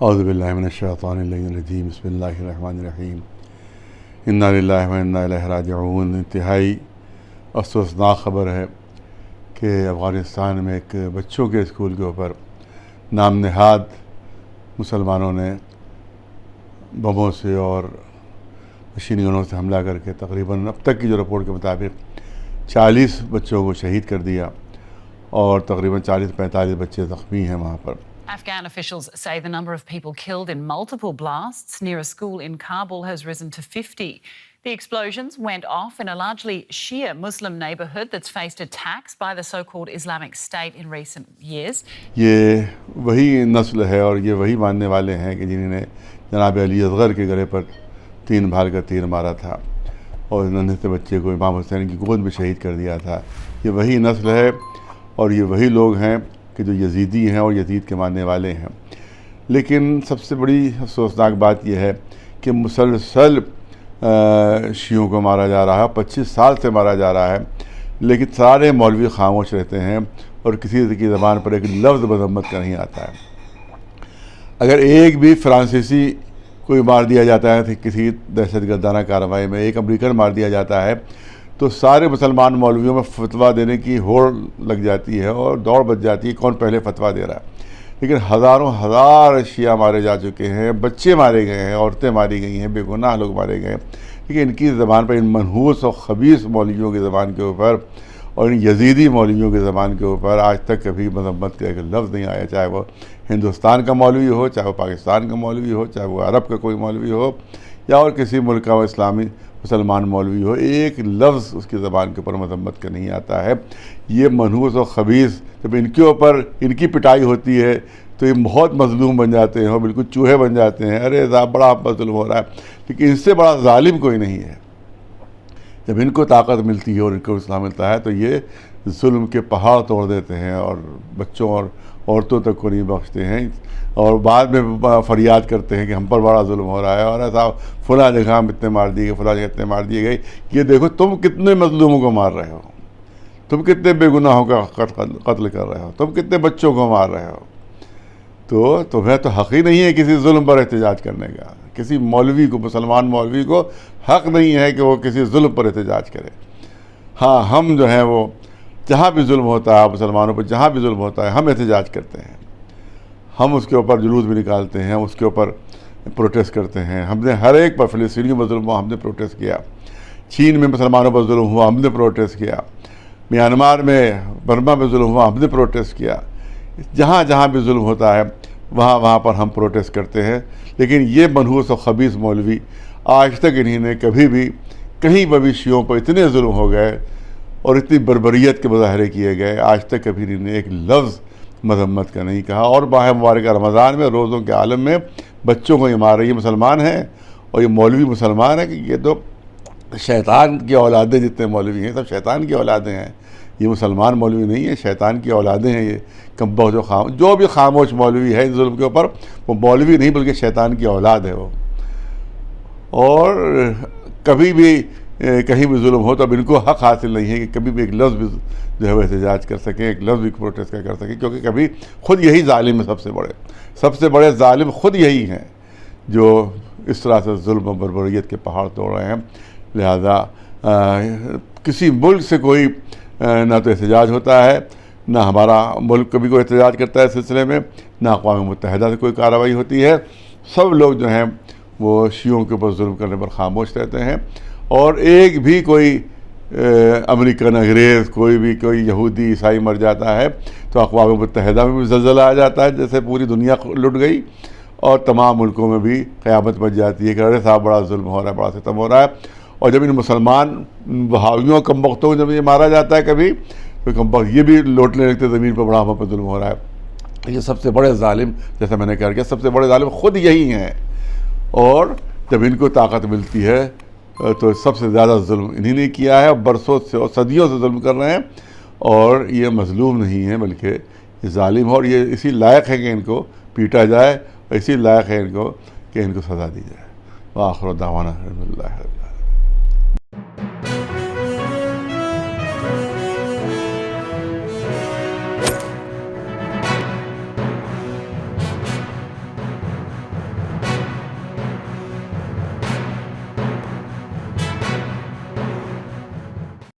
اعوذ باللہ من الشیطان الرجیم بسم اللہ الرحمن الرحیم انا للہ و انا الیہ راجعون۔ انتہائی افسوسناک خبر ہے کہ افغانستان میں ایک بچوں کے اسکول کے اوپر نام نہاد مسلمانوں نے بموں سے اور مشین گنوں سے حملہ کر کے تقریباً اب تک کی جو رپورٹ کے مطابق 40 بچوں کو شہید کر دیا اور تقریباً 40-45 بچے زخمی ہیں وہاں پر۔ Afghan officials say the number of people killed in multiple blasts near a school in Kabul has risen to 50. The explosions went off in a largely Shia Muslim neighborhood that's faced attacks by the so-called Islamic State in recent years. یہ وہی نسل ہے اور یہ وہی ماننے والے ہیں کہ جنہوں نے جناب علی اصغر کے گلے پر 3 بھال کا تیر مارا تھا اور ننھے سے بچے کو امام حسین کی گود میں شہید کر دیا تھا۔ یہ وہی نسل ہے اور یہ وہی لوگ ہیں کہ جو یزیدی ہیں اور یزید کے ماننے والے ہیں۔ لیکن سب سے بڑی افسوسناک بات یہ ہے کہ مسلسل شیعوں کو مارا جا رہا ہے، 25 سال سے مارا جا رہا ہے، لیکن سارے مولوی خاموش رہتے ہیں اور کسی کی زبان پر ایک لفظ مذمت کا نہیں آتا ہے۔ اگر ایک بھی فرانسیسی کوئی مار دیا جاتا ہے کسی دہشت گردانہ کارروائی میں، ایک امریکن مار دیا جاتا ہے تو سارے مسلمان مولویوں میں فتویٰ دینے کی ہوڑ لگ جاتی ہے اور دوڑ بچ جاتی ہے کون پہلے فتویٰ دے رہا ہے۔ لیکن ہزاروں ہزار شیعہ مارے جا چکے ہیں، بچے مارے گئے ہیں، عورتیں ماری گئی ہیں، بے گناہ لوگ مارے گئے ہیں، لیکن ان کی زبان پر، ان منحوس اور خبیث مولویوں کی زبان کے اوپر اور ان یزیدی مولویوں کی زبان کے اوپر آج تک کبھی مذمت کا ایک لفظ نہیں آیا، چاہے وہ ہندوستان کا مولوی ہو، چاہے وہ پاکستان کا مولوی ہو، چاہے وہ عرب کا کوئی مولوی ہو یا اور کسی ملک کا اسلامی مسلمان مولوی ہو، ایک لفظ اس کی زبان کے اوپر مذمت کا نہیں آتا ہے۔ یہ منحوس اور خبیث جب ان کے اوپر ان کی پٹائی ہوتی ہے تو یہ بہت مظلوم بن جاتے ہیں اور بالکل چوہے بن جاتے ہیں، ارے بڑا ظلم ہو رہا ہے، لیکن ان سے بڑا ظالم کوئی نہیں ہے۔ جب ان کو طاقت ملتی ہے اور ان کو اسلام ملتا ہے تو یہ ظلم کے پہاڑ توڑ دیتے ہیں اور بچوں اور عورتوں تک کو نہیں بخشتے ہیں اور بعد میں فریاد کرتے ہیں کہ ہم پر بڑا ظلم ہو رہا ہے اور ایسا فلاں جگہ ہم اتنے مار دیے گئے، فلاں جگہ اتنے مار دیے گئے۔ یہ دیکھو تم کتنے مظلوموں کو مار رہے ہو، تم کتنے بے گناہوں کا قتل کر رہے ہو، تم کتنے بچوں کو مار رہے ہو، تو تمہیں تو حق ہی نہیں ہے کسی ظلم پر احتجاج کرنے کا۔ کسی مولوی کو، مسلمان مولوی کو حق نہیں ہے کہ وہ کسی ظلم پر احتجاج کرے۔ ہاں ہم جو ہیں وہ جہاں بھی ظلم ہوتا ہے مسلمانوں پر، جہاں بھی ظلم ہوتا ہے ہم احتجاج کرتے ہیں، ہم اس کے اوپر جلوس بھی نکالتے ہیں، اس کے اوپر پروٹیسٹ کرتے ہیں۔ ہم نے ہر ایک پر، فلسطینیوں پر ظلم ہوا ہم نے پروٹیسٹ کیا، چین میں مسلمانوں پر ظلم ہوا ہم نے پروٹیسٹ کیا، میانمار میں برما میں ظلم ہوا ہم نے پروٹیسٹ کیا۔ جہاں جہاں بھی ظلم ہوتا ہے وہاں پر ہم پروٹیسٹ کرتے ہیں۔ لیکن یہ منحوس و خبیث مولوی آج تک انہی نے کبھی بھی کہیں پر بھی شیعوں پر اتنے ظلم ہو گئے اور اتنی بربریت کے مظاہرے کیے گئے، آج تک کبھی انہوں نے ایک لفظ مذمت کا نہیں کہا۔ اور ماہ مبارکہ رمضان میں، روزوں کے عالم میں بچوں کو یہ مار رہی ہے، مسلمان ہیں اور یہ مولوی مسلمان ہیں کہ یہ تو شیطان کی اولادیں، جتنے مولوی ہیں سب شیطان کی اولادیں ہیں، یہ مسلمان مولوی نہیں ہیں، شیطان کی اولادیں ہیں۔ یہ کمبا جو بھی خاموش مولوی ہے اس ظلم کے اوپر وہ مولوی نہیں بلکہ شیطان کی اولاد ہے وہ۔ اور کبھی بھی کہیں بھی ظلم ہو تو اب ان کو حق حاصل نہیں ہے کہ کبھی بھی ایک لفظ بھی جو ہے وہ احتجاج کر سکیں، ایک لفظ بھی پروٹیسٹ کر سکیں، کیونکہ کبھی خود یہی ظالم ہے، سب سے بڑے ظالم خود یہی ہیں جو اس طرح سے ظلم و بربریت کے پہاڑ توڑ رہے ہیں۔ لہذا کسی ملک سے کوئی نہ تو احتجاج ہوتا ہے، نہ ہمارا ملک کبھی کوئی احتجاج کرتا ہے اس سلسلے میں، نہ اقوام متحدہ سے کوئی کارروائی ہوتی ہے۔ سب لوگ جو ہیں وہ شیعوں کے اوپر ظلم کرنے پر خاموش رہتے ہیں اور ایک بھی کوئی امریکن انگریز، کوئی یہودی عیسائی مر جاتا ہے تو اقوام متحدہ میں بھی زلزلہ آ جاتا ہے، جیسے پوری دنیا لٹ گئی اور تمام ملکوں میں بھی قیامت مچ جاتی ہے کہ ارے صاحب بڑا ظلم ہو رہا ہے، بڑا ستم ہو رہا ہے۔ اور جب ان مسلمان وہابیوں کم بختوں کو جب یہ مارا جاتا ہے کبھی تو کم بخت یہ بھی لوٹنے لگتے زمین پر، بڑا ہم پر ظلم ہو رہا ہے۔ یہ سب سے بڑے ظالم، جیسا میں نے کہا کہ سب سے بڑے ظالم خود یہی ہیں، اور جب ان کو طاقت ملتی ہے تو سب سے زیادہ ظلم انہی نے کیا ہے اور برسوں سے اور صدیوں سے ظلم کر رہے ہیں، اور یہ مظلوم نہیں ہے بلکہ یہ ظالم ہے، اور یہ اسی لائق ہے کہ ان کو پیٹا جائے اور اسی لائق ہے ان کو کہ ان کو سزا دی جائے۔ وآخر دعوانا الحمد للہ۔